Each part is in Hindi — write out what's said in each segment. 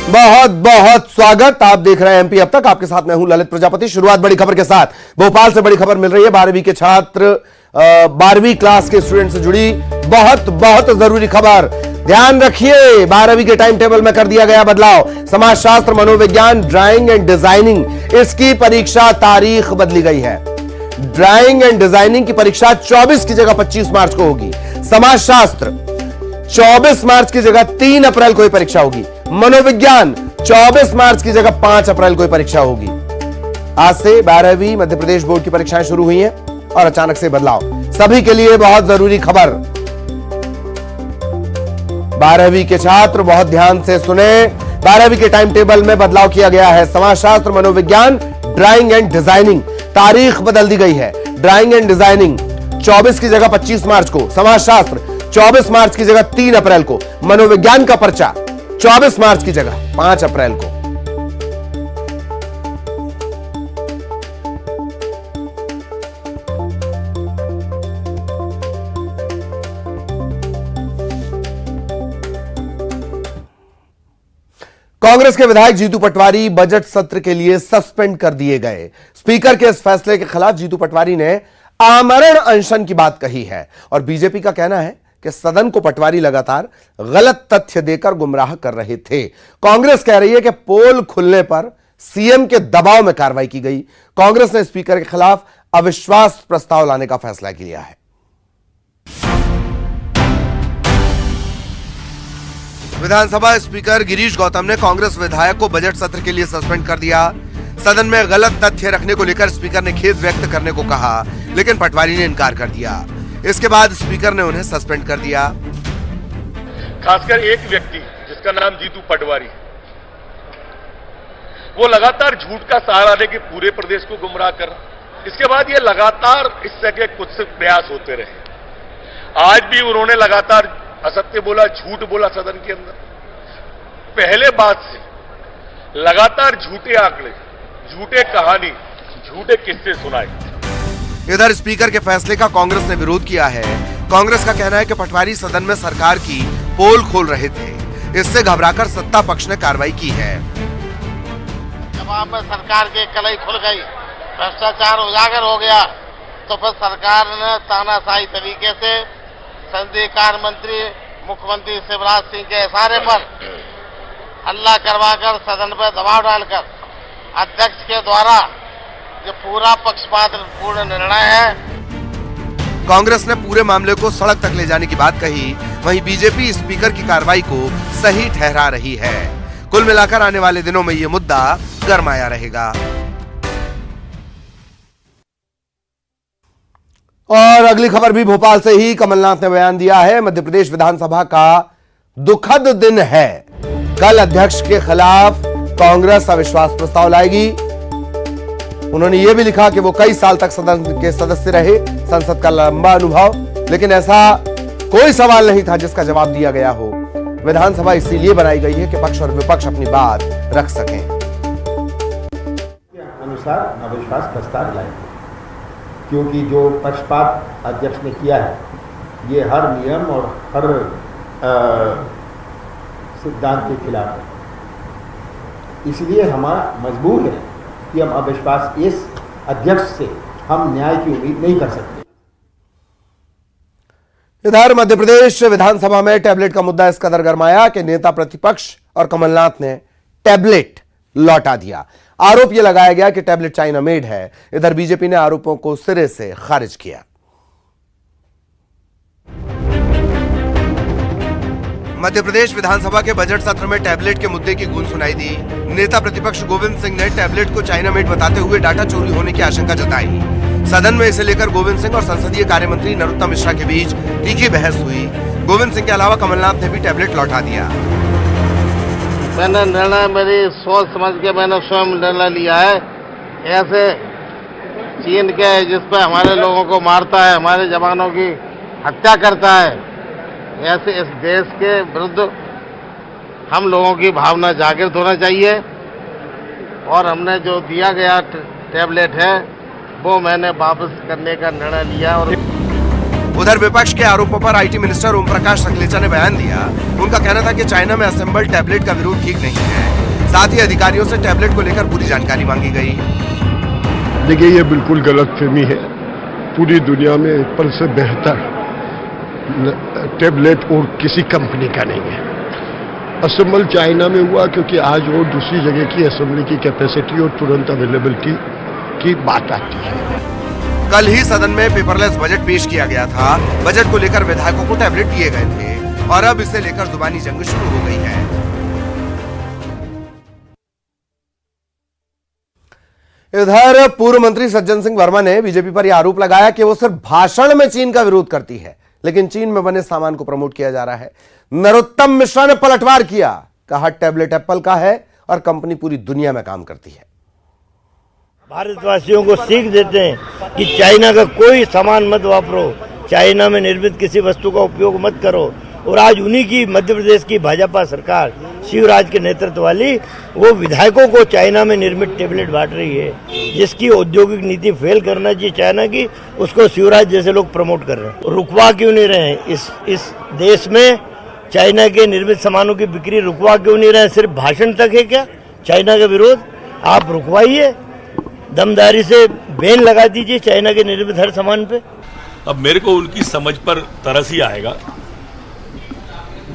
बहुत बहुत स्वागत। आप देख रहे हैं एमपी अब तक। आपके साथ मैं हूं ललित प्रजापति। शुरुआत बड़ी खबर के साथ। भोपाल से बड़ी खबर मिल रही है। 12वीं के छात्र 12वीं क्लास के स्टूडेंट से जुड़ी बहुत बहुत जरूरी खबर। ध्यान रखिए, 12वीं के टाइम टेबल में कर दिया गया बदलाव। समाजशास्त्र, मनोविज्ञान, ड्राइंग एंड डिजाइनिंग, इसकी परीक्षा तारीख बदली गई है। ड्राइंग एंड डिजाइनिंग की परीक्षा 24 की जगह 25 मार्च को होगी। समाजशास्त्र 24 मार्च की जगह 3 अप्रैल को ही परीक्षा होगी। मनोविज्ञान 24 मार्च की जगह 5 अप्रैल को ही परीक्षा होगी। आज से 12वीं मध्य प्रदेश बोर्ड की परीक्षाएं शुरू हुई हैं और अचानक से बदलाव सभी के लिए बहुत जरूरी खबर। 12वीं के छात्र बहुत ध्यान से सुने। 12वीं के टाइम टेबल में बदलाव किया गया है। समाजशास्त्र, मनोविज्ञान, ड्राइंग एंड डिजाइनिंग, तारीख बदल दी गई है। ड्राइंग एंड डिजाइनिंग 24 की जगह 25 मार्च को, समाजशास्त्र 24 मार्च की जगह 3 अप्रैल को, मनोविज्ञान का पर्चा 24 मार्च की जगह 5 अप्रैल को। कांग्रेस के विधायक जीतू पटवारी बजट सत्र के लिए सस्पेंड कर दिए गए। स्पीकर के इस फैसले के खिलाफ जीतू पटवारी ने आमरण अनशन की बात कही है और बीजेपी का कहना है कि सदन को पटवारी लगातार गलत तथ्य देकर गुमराह कर रहे थे। कांग्रेस कह रही है कि पोल खुलने पर सीएम के दबाव में कार्रवाई की गई। कांग्रेस ने स्पीकर के खिलाफ अविश्वास प्रस्ताव लाने का फैसला किया है। विधानसभा स्पीकर गिरीश गौतम ने कांग्रेस विधायक को बजट सत्र के लिए सस्पेंड कर दिया। सदन में गलत तथ्य रखने को लेकर स्पीकर ने खेद व्यक्त करने को कहा, लेकिन पटवारी ने इनकार कर दिया। इसके बाद स्पीकर ने उन्हें सस्पेंड कर दिया। खासकर एक व्यक्ति जिसका नाम जीतू पटवारी, वो लगातार झूठ का सहारा लेके पूरे प्रदेश को गुमराह कर। इसके बाद ये लगातार इस तरह के कुछ प्रयास होते रहे। आज भी उन्होंने लगातार असत्य बोला, झूठ बोला सदन के अंदर। पहले बात से लगातार झूठे आंकड़े, झूठे कहानी, झूठे किस्से सुनाए। इधर स्पीकर के फैसले का कांग्रेस ने विरोध किया है। कांग्रेस का कहना है कि पटवारी सदन में सरकार की पोल खोल रहे थे। इससे घबराकर सत्ता पक्ष ने कार्रवाई की है। जवाब में सरकार की कलई खुल गई, भ्रष्टाचार उजागर हो गया, तो फिर सरकार ने तानाशाही तरीके से संसदीय कार्य मंत्री मुख्यमंत्री शिवराज सिंह के इशारे पर हल्ला करवाकर सदन पर दबाव डालकर अध्यक्ष के द्वारा जो पूरा पक्षपातपूर्ण निर्णय है। कांग्रेस ने पूरे मामले को सड़क तक ले जाने की बात कही। वहीं बीजेपी स्पीकर की कार्रवाई को सही ठहरा रही है। कुल मिलाकर आने वाले दिनों में ये मुद्दा गरमाया रहेगा। और अगली खबर भी भोपाल से ही। कमलनाथ ने बयान दिया है, मध्य प्रदेश विधानसभा का दुखद दिन है। कल अध्यक्ष के खिलाफ कांग्रेस अविश्वास प्रस्ताव लाएगी। उन्होंने यह भी लिखा कि वो कई साल तक सदन के सदस्य रहे, संसद का लंबा अनुभव, लेकिन ऐसा कोई सवाल नहीं था जिसका जवाब दिया गया हो। विधानसभा इसीलिए बनाई गई है कि पक्ष और विपक्ष अपनी बात रख सकें। अनुसार अविश्वास प्रस्ताव लाए, क्योंकि जो पक्षपात अध्यक्ष ने किया है ये हर नियम और हर सिद्धांत के खिलाफ है। इसलिए हम मजबूर हैं कि हम अविश्वास, इस अध्यक्ष से हम न्याय की उम्मीद नहीं कर सकते। इधर मध्य प्रदेश विधानसभा में टैबलेट का मुद्दा इस कदर गरमाया कि नेता प्रतिपक्ष और कमलनाथ ने टैबलेट लौटा दिया। आरोप यह लगाया गया कि टैबलेट चाइना मेड है। इधर बीजेपी ने आरोपों को सिरे से खारिज किया। मध्य प्रदेश विधानसभा के बजट सत्र में टैबलेट के मुद्दे की गूंज सुनाई दी। नेता प्रतिपक्ष गोविंद सिंह ने टैबलेट को चाइना मेड बताते हुए डाटा चोरी होने की आशंका जताई। सदन में इसे लेकर गोविंद सिंह और संसदीय कार्य मंत्री नरोत्तम मिश्रा के बीच तीखी बहस हुई। गोविंद सिंह के अलावा कमलनाथ ने भी टैबलेट लौटा दिया। मैंने निर्णय, मेरी सोच समझ के मैंने स्वयं निर्णय लिया है। ऐसे चीन के जिस पर हमारे लोगों को मारता है, हमारे जवानों की हत्या करता है, ऐसे इस देश के विरुद्ध हम लोगों की भावना जागृत होना चाहिए। और हमने जो दिया गया टैबलेट है वो मैंने वापस करने का निर्णय लिया। और उधर विपक्ष के आरोपों पर आईटी मिनिस्टर ओम प्रकाश सकलेचा ने बयान दिया। उनका कहना था कि चाइना में असेंबल्ड टैबलेट का विरोध ठीक नहीं है। साथ ही अधिकारियों से टैबलेट को लेकर पूरी जानकारी मांगी गई। देखिए, ये बिल्कुल गलतफहमी है। पूरी दुनिया में एप्पल से बेहतर टैबलेट और किसी कंपनी का नहीं है। असेंबल चाइना में हुआ क्योंकि आज वो दूसरी जगह की असेंबली की कैपेसिटी और तुरंत अवेलेबिलिटी की बात आती है। कल ही सदन में पेपरलेस बजट पेश किया गया था। बजट को लेकर विधायकों को टैबलेट दिए गए थे और अब इसे लेकर जुबानी जंग शुरू हो गई है। इधर पूर्व मंत्री सज्जन सिंह वर्मा ने बीजेपी पर यह आरोप लगाया कि वो सिर्फ भाषण में चीन का विरोध करती है, लेकिन चीन में बने सामान को प्रमोट किया जा रहा है। नरोत्तम मिश्रा ने पलटवार किया, कहा टैबलेट एप्पल का है और कंपनी पूरी दुनिया में काम करती है। भारतवासियों को सीख देते हैं कि चाइना का कोई सामान मत वापरो, चाइना में निर्मित किसी वस्तु का उपयोग मत करो। और आज उन्हीं की मध्य प्रदेश की भाजपा सरकार शिवराज के नेतृत्व वाली वो विधायकों को चाइना में निर्मित टेबलेट बांट रही है। जिसकी औद्योगिक नीति फेल करना चाहिए चाइना की, उसको शिवराज जैसे लोग प्रमोट कर रहे हैं। रुकवा क्यों नहीं रहे हैं? इस देश में चाइना के निर्मित सामानों की बिक्री रुकवा क्यों नहीं रहे? सिर्फ भाषण तक है क्या चाइना का विरोध? आप रुकवाइए, दमदारी से बैन लगा दीजिए चाइना के निर्मित हर सामान पे। अब मेरे को उनकी समझ पर तरस ही आएगा।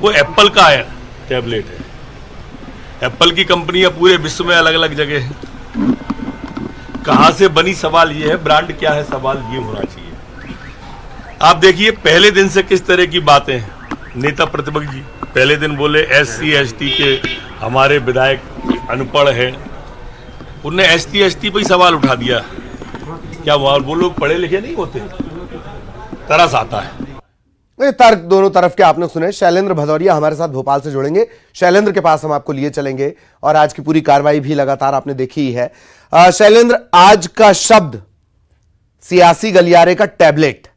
वो एप्पल का है टैबलेट है। एप्पल की कंपनियां पूरे विश्व में अलग अलग जगह है। कहां से बनी सवाल ये है, ब्रांड क्या है सवाल ये होना चाहिए। आप देखिए पहले दिन से किस तरह की बातें हैं। नेता प्रतिपक्ष जी पहले दिन बोले SC ST के हमारे विधायक अनपढ़ है, उनने ST ST पे ही सवाल उठा दिया। क्या वो लोग पढ़े लिखे नहीं होते? तरस आता है। ये तर्क दोनों तरफ के आपने सुने। शैलेंद्र भदौरिया हमारे साथ भोपाल से जुड़ेंगे। शैलेंद्र के पास हम आपको लिए चलेंगे और आज की पूरी कार्रवाई भी लगातार आपने देखी ही है। शैलेंद्र, आज का शब्द सियासी गलियारे का टैबलेट,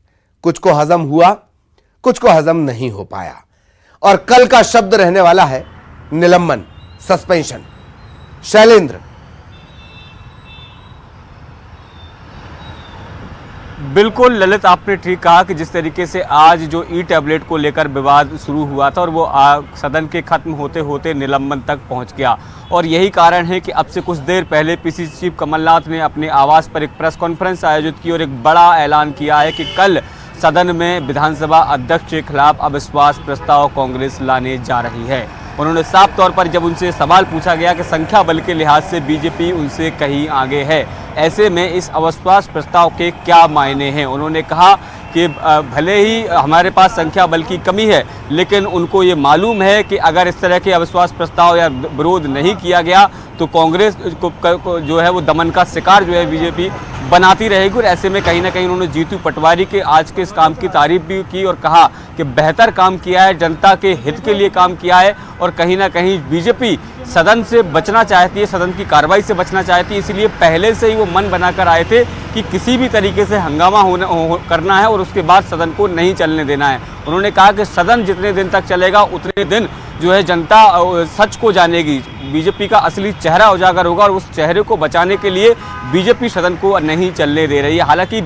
कुछ को हजम हुआ, कुछ को हजम नहीं हो पाया, और कल का शब्द रहने वाला है निलंबन, सस्पेंशन। शैलेंद्र, बिल्कुल ललित, आपने ठीक कहा कि जिस तरीके से आज जो टैबलेट को लेकर विवाद शुरू हुआ था और वो सदन के खत्म होते होते निलंबन तक पहुंच गया, और यही कारण है कि अब से कुछ देर पहले PCC चीफ कमलनाथ ने अपने आवास पर एक प्रेस कॉन्फ्रेंस आयोजित की और एक बड़ा ऐलान किया है कि कल सदन में विधानसभा अध्यक्ष के खिलाफ अविश्वास प्रस्ताव कांग्रेस लाने जा रही है। उन्होंने साफ तौर पर जब उनसे सवाल पूछा गया कि संख्या बल के लिहाज से बीजेपी उनसे कहीं आगे है, ऐसे में इस अविश्वास प्रस्ताव के क्या मायने हैं, उन्होंने कहा कि भले ही हमारे पास संख्या बल की कमी है, लेकिन उनको ये मालूम है कि अगर इस तरह के अविश्वास प्रस्ताव या विरोध नहीं किया गया तो कांग्रेस को जो है वो दमन का शिकार जो है बीजेपी बनाती रहेगी। और ऐसे में कहीं ना कहीं उन्होंने जीतू पटवारी के आज के इस काम की तारीफ भी की और कहा कि बेहतर काम किया है, जनता के हित के लिए काम किया है, और कहीं ना कहीं बीजेपी सदन से बचना चाहती है, सदन की कार्रवाई से बचना चाहती है, इसलिए पहले से ही वो मन बनाकर आए थे कि किसी भी तरीके से हंगामा करना है और उसके बाद सदन को नहीं चलने देना है। उन्होंने कहा कि सदन जितने दिन तक चलेगा उतने दिन जो है जनता सच को जानेगी, बीजेपी का असली चेहरा उजागर होगा, और उस चेहरे को बचाने के लिए बीजेपी सदन को नहीं चलने दे रही है। हालांकि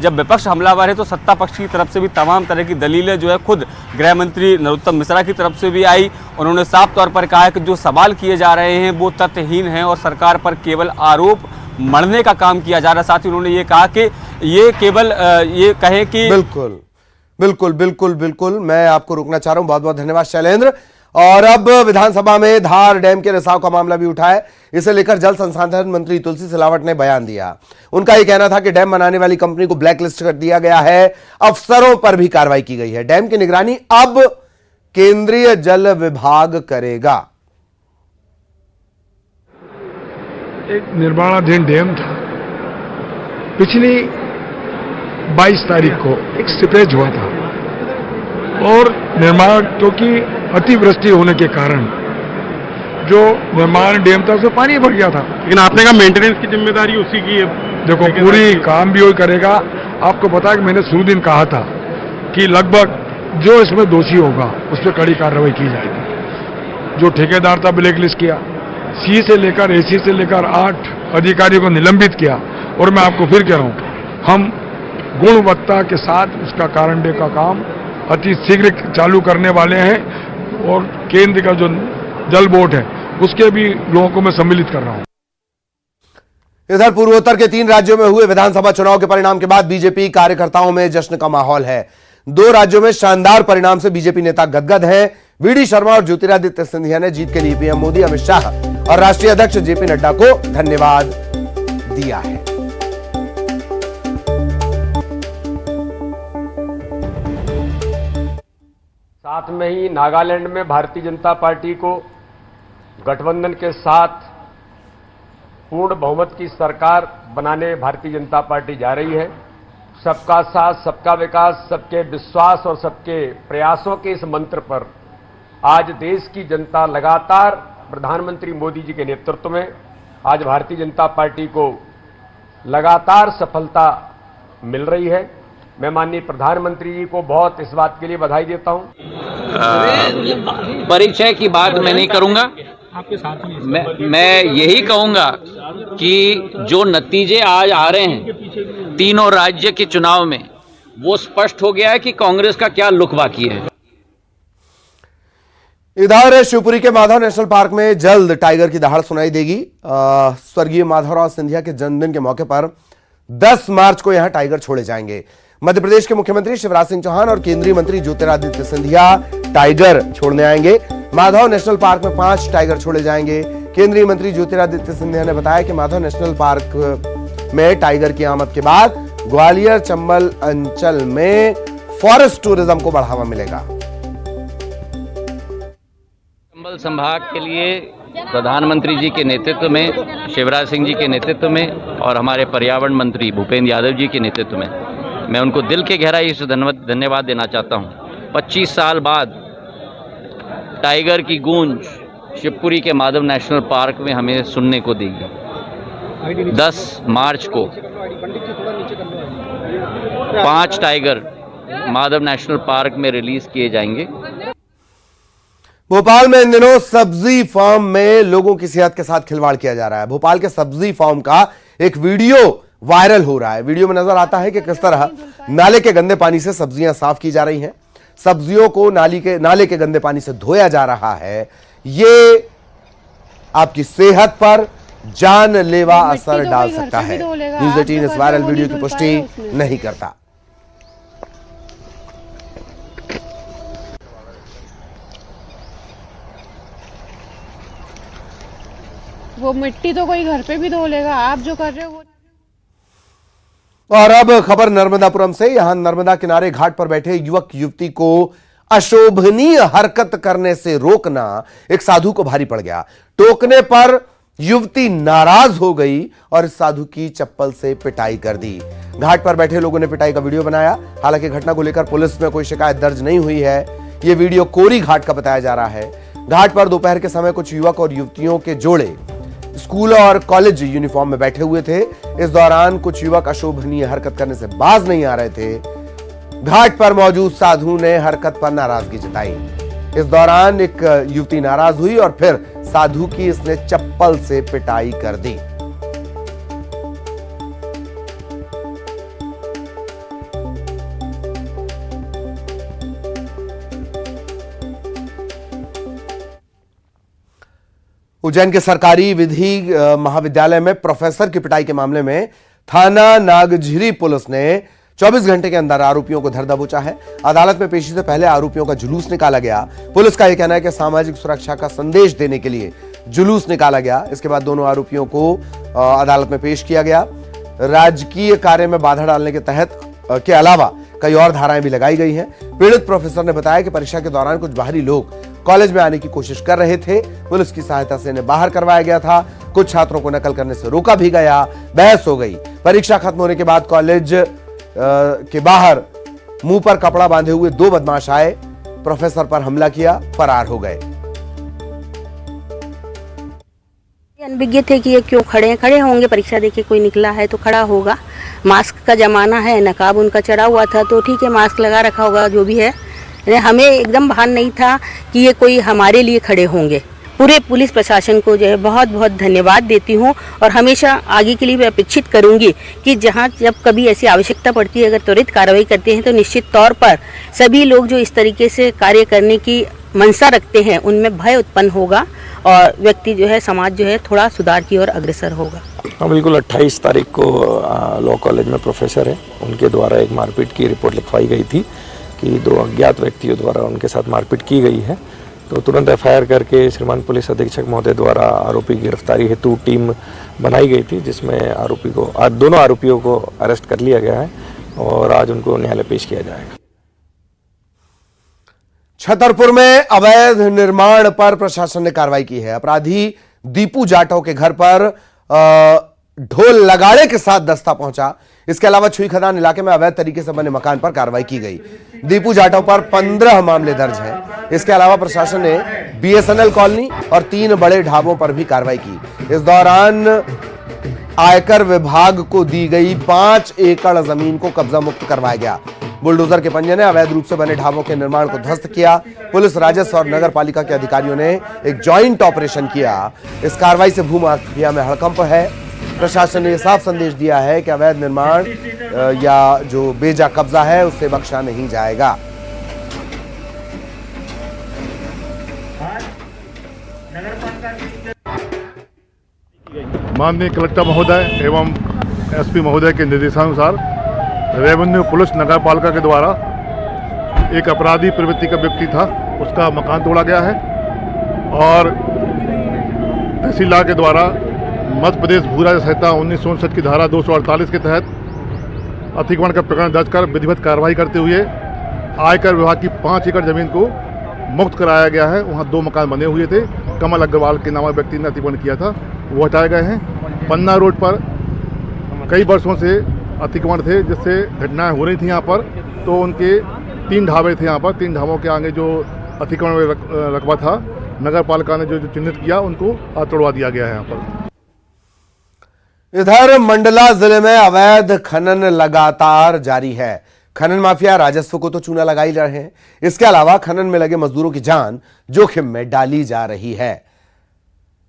जब विपक्ष हमलावर है तो सत्ता पक्ष की तरफ से भी तमाम तरह की दलीलें जो है खुद गृह मंत्री नरोत्तम मिश्रा की तरफ से भी आई। उन्होंने साफ तौर पर कहा है कि जो सवाल किए जा रहे हैं वो तथ्यहीन हैं और सरकार पर केवल आरोप मढ़ने का काम किया जा रहा है। साथ ही उन्होंने ये कहा कि ये केवल ये कहें कि बिल्कुल बिल्कुल बिल्कुल बिल्कुल मैं आपको रोकना चाह रहा हूं। बहुत बहुत धन्यवाद शैलेंद्र। और अब विधानसभा में धार डैम के रिसाव का मामला भी उठा है। इसे लेकर जल संसाधन मंत्री तुलसी सिलावट ने बयान दिया। उनका यह कहना था कि डैम बनाने वाली कंपनी को ब्लैकलिस्ट कर दिया गया है, अफसरों पर भी कार्रवाई की गई है। डैम की निगरानी अब केंद्रीय जल विभाग करेगा। एक निर्माणाधीन डैम था, पिछली 22 तारीख को एक स्टिपेज हुआ था और निर्माण क्योंकि अतिवृष्टि होने के कारण जो निर्माण डैम था उसमें पानी भर गया था। लेकिन आपने कहा मेंटेनेंस की जिम्मेदारी उसी की है। देखो पूरी काम भी वही करेगा। आपको पता है कि मैंने शुरू दिन कहा था कि लगभग जो इसमें दोषी होगा उस पर कड़ी कार्रवाई की जाएगी। जो ठेकेदार था ब्लैक लिस्ट किया, सी से लेकर AC से लेकर 8 अधिकारियों को निलंबित किया। और मैं आपको फिर कह रहा हूं, हम गुणवत्ता के साथ उसका कारण का काम अति शीघ्र चालू करने वाले हैं। और केंद्र का जो जल बोर्ड है उसके भी लोगों को मैं सम्मिलित कर रहा हूं। इधर पूर्वोत्तर के 3 राज्यों में हुए विधानसभा चुनाव के परिणाम के बाद बीजेपी कार्यकर्ताओं में जश्न का माहौल है। 2 राज्यों में शानदार परिणाम से बीजेपी नेता गदगद हैं। वीडी शर्मा और ज्योतिरादित्य सिंधिया ने जीत के लिए पीएम मोदी, अमित शाह और राष्ट्रीय अध्यक्ष जेपी नड्डा को धन्यवाद दिया है। साथ में ही नागालैंड में भारतीय जनता पार्टी को गठबंधन के साथ पूर्ण बहुमत की सरकार बनाने भारतीय जनता पार्टी जा रही है। सबका साथ, सबका विकास, सबके विश्वास और सबके प्रयासों के इस मंत्र पर आज देश की जनता लगातार प्रधानमंत्री मोदी जी के नेतृत्व में आज भारतीय जनता पार्टी को लगातार सफलता मिल रही है। मैं माननीय प्रधानमंत्री जी को बहुत इस बात के लिए बधाई देता हूं। परिचय की बात मैं नहीं करूंगा। मैं यही कहूंगा कि जो नतीजे आज आ रहे हैं तीनों राज्य के चुनाव में, वो स्पष्ट हो गया है कि कांग्रेस का क्या लुक बाकी है। इधर शिवपुरी के माधव नेशनल पार्क में जल्द टाइगर की दहाड़ सुनाई देगी। स्वर्गीय माधवराव सिंधिया के जन्मदिन के मौके पर 10 मार्च को यहां टाइगर छोड़े जाएंगे। मध्य प्रदेश के मुख्यमंत्री शिवराज सिंह चौहान और केंद्रीय मंत्री ज्योतिरादित्य सिंधिया टाइगर छोड़ने आएंगे। माधव नेशनल पार्क में 5 टाइगर छोड़े जाएंगे। केंद्रीय मंत्री ज्योतिरादित्य सिंधिया ने बताया कि माधव नेशनल पार्क में टाइगर की आमद के बाद ग्वालियर चंबल अंचल में फॉरेस्ट टूरिज्म को बढ़ावा मिलेगा। चंबल संभाग के लिए प्रधानमंत्री जी के नेतृत्व में, शिवराज सिंह जी के नेतृत्व में और हमारे पर्यावरण मंत्री भूपेंद्र यादव जी के नेतृत्व में मैं उनको दिल के गहराई से धन्यवाद देना चाहता हूं। 25 साल बाद टाइगर की गूंज शिवपुरी के माधव नेशनल पार्क में हमें सुनने को देगी। 10 मार्च को 5 टाइगर माधव नेशनल पार्क में रिलीज किए जाएंगे। भोपाल में इन दिनों सब्जी फार्म में लोगों की सेहत के साथ खिलवाड़ किया जा रहा है। भोपाल के सब्जी फार्म का एक वीडियो वायरल हो रहा है। वीडियो में नजर आता है कि किस तरह नाले के गंदे पानी से सब्जियां साफ की जा रही हैं। सब्जियों को नाले के गंदे पानी से धोया जा रहा है। ये आपकी सेहत पर जानलेवा असर डाल सकता है। न्यूज़ 18 इस वायरल वीडियो की पुष्टि नहीं करता। वो मिट्टी तो कोई घर पे भी धो लेगा, आप जो कर रहे हो वो। और अब खबर नर्मदापुरम से। यहां नर्मदा किनारे घाट पर बैठे युवक युवती को अशोभनीय हरकत करने से रोकना एक साधु को भारी पड़ गया। टोकने पर युवती नाराज हो गई और इस साधु की चप्पल से पिटाई कर दी। घाट पर बैठे लोगों ने पिटाई का वीडियो बनाया। हालांकि घटना को लेकर पुलिस में कोई शिकायत दर्ज नहीं हुई है। यह वीडियो कोरी घाट का बताया जा रहा है। घाट पर दोपहर के समय कुछ युवक और युवतियों के जोड़े स्कूल और कॉलेज यूनिफॉर्म में बैठे हुए थे। इस दौरान कुछ युवक अशोभनीय हरकत करने से बाज नहीं आ रहे थे। घाट पर मौजूद साधु ने हरकत पर नाराजगी जताई। इस दौरान एक युवती नाराज हुई और फिर साधु की इसने चप्पल से पिटाई कर दी। उज्जैन के सरकारी विधि महाविद्यालय में प्रोफेसर की पिटाई के मामले में थाना नागझिरी पुलिस ने 24 घंटे के अंदर आरोपियों को धर दबोचा है। अदालत में पेशी से पहले आरोपियों का जुलूस निकाला गया। पुलिस का यह कहना है कि सामाजिक सुरक्षा का संदेश देने के लिए जुलूस निकाला गया। इसके बाद दोनों आरोपियों को अदालत में पेश किया गया। राजकीय कार्य में बाधा डालने के तहत के अलावा कई और धाराएं भी लगाई गई हैं। पीड़ित प्रोफेसर ने बताया कि परीक्षा के दौरान कुछ बाहरी लोग कॉलेज में आने की कोशिश कर रहे थे। पुलिस की सहायता से इन्हें बाहर करवाया गया था। कुछ छात्रों को नकल करने से रोका भी गया। बहस हो गई। परीक्षा खत्म होने के बाद कॉलेज के बाहर मुंह पर कपड़ा बांधे हुए 2 बदमाश आए, प्रोफेसर पर हमला किया, फरार हो गए। अनभिज्ञ थे कि ये क्यों खड़े होंगे, परीक्षा देके कोई निकला है तो खड़ा होगा। मास्क का जमाना है, नकाब उनका चढ़ा हुआ था तो ठीक है, मास्क लगा रखा होगा, जो भी है। हमें एकदम भान नहीं था कि ये कोई हमारे लिए खड़े होंगे। पूरे पुलिस प्रशासन को जो है बहुत बहुत धन्यवाद देती हूँ और हमेशा आगे के लिए भी अपेक्षित करूँगी कि जहाँ जब कभी ऐसी आवश्यकता पड़ती है, अगर त्वरित कार्रवाई करते हैं तो निश्चित तौर पर सभी लोग जो इस तरीके से कार्य करने की मंशा रखते हैं उनमें भय उत्पन्न होगा और व्यक्ति जो है, समाज जो है थोड़ा सुधार की ओर अग्रसर होगा। हाँ बिल्कुल, 28 तारीख को लॉ कॉलेज में प्रोफेसर है, उनके द्वारा एक मारपीट की रिपोर्ट लिखवाई गई थी कि 2 अज्ञात व्यक्तियों द्वारा उनके साथ मारपीट की गई है। तो तुरंत FIR करके श्रीमान पुलिस अधीक्षक महोदय द्वारा आरोपी की गिरफ्तारी हेतु टीम बनाई गई थी, जिसमें दोनों आरोपियों को अरेस्ट कर लिया गया है और आज उनको न्यायालय पेश किया जाएगा। छतरपुर में अवैध निर्माण पर प्रशासन ने कार्रवाई की है। अपराधी दीपू जाटव के घर पर ढोल लगाड़े के साथ दस्ता पहुंचा। इसके अलावा छुई खदान इलाके में अवैध तरीके से बने मकान पर कार्रवाई की गई। दीपू जाटव पर 15 मामले दर्ज हैं। इसके अलावा प्रशासन ने BSNL कॉलोनी और 3 बड़े ढाबों पर भी कार्रवाई की। इस दौरान आयकर विभाग को दी गई 5 एकड़ जमीन को कब्जा मुक्त करवाया गया। बुलडोजर के पंजे ने अवैध रूप से बने ढाबों के निर्माण को ध्वस्त किया। पुलिस, राजस्व और नगर पालिका के अधिकारियों ने एक जॉइंट ऑपरेशन किया। इस कार्रवाई से भू माफिया में हड़कंप है। प्रशासन ने साफ संदेश दिया है कि अवैध निर्माण या जो बेजा कब्जा है उससे बख्शा नहीं जाएगा। माननीय कलेक्टर महोदय एवं SP महोदय के निर्देशानुसार रेवेन्यू पुलिस नगर पालिका के द्वारा एक अपराधी प्रवृत्ति का व्यक्ति था, उसका मकान तोड़ा गया है और तहसीलदार के द्वारा मध्य प्रदेश भू राजस्व संहिता 1959 की धारा 248 के तहत अतिक्रमण का प्रकरण दर्ज कर विधिवत कार्रवाई करते हुए आयकर विभाग की 5 एकड़ जमीन को मुक्त कराया गया है। वहाँ 2 मकान बने हुए थे, कमल अग्रवाल के नामक व्यक्ति ने अतिक्रमण किया था, वो हटाए गए हैं। पन्ना रोड पर कई वर्षों से अतिक्रमण थे जिससे घटनाएं हो रही थी यहाँ पर, तो उनके 3 ढाबे थे यहाँ पर। 3 ढाबों के आगे जो अतिक्रमण रकबा था, नगर पालिका ने जो चिन्हित किया उनको तोड़वा दिया गया है यहाँ पर। इधर मंडला जिले में अवैध खनन लगातार जारी है। खनन माफिया राजस्व को तो चूना लगा ही रहे हैं, इसके अलावा खनन में लगे मजदूरों की जान जोखिम में डाली जा रही है।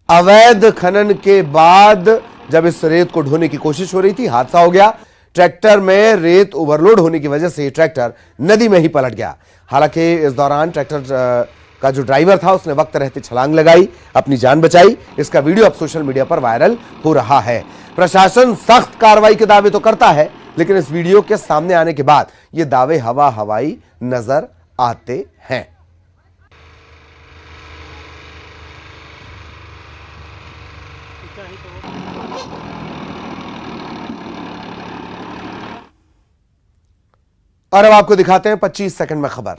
अवैध खनन के बाद जब इस रेत को ढोने की कोशिश हो रही थी, हादसा हो गया। ट्रैक्टर में रेत ओवरलोड होने की वजह से ट्रैक्टर नदी में ही पलट गया। हालांकि इस दौरान ट्रैक्टर का जो ड्राइवर था उसने वक्त रहते छलांग लगाई, अपनी जान बचाई। इसका वीडियो अब सोशल मीडिया पर वायरल हो रहा है। प्रशासन सख्त कार्रवाई के दावे तो करता है, लेकिन इस वीडियो के सामने आने के बाद ये दावे हवा हवाई नजर आते हैं। और अब आपको दिखाते हैं 25 सेकंड में खबर।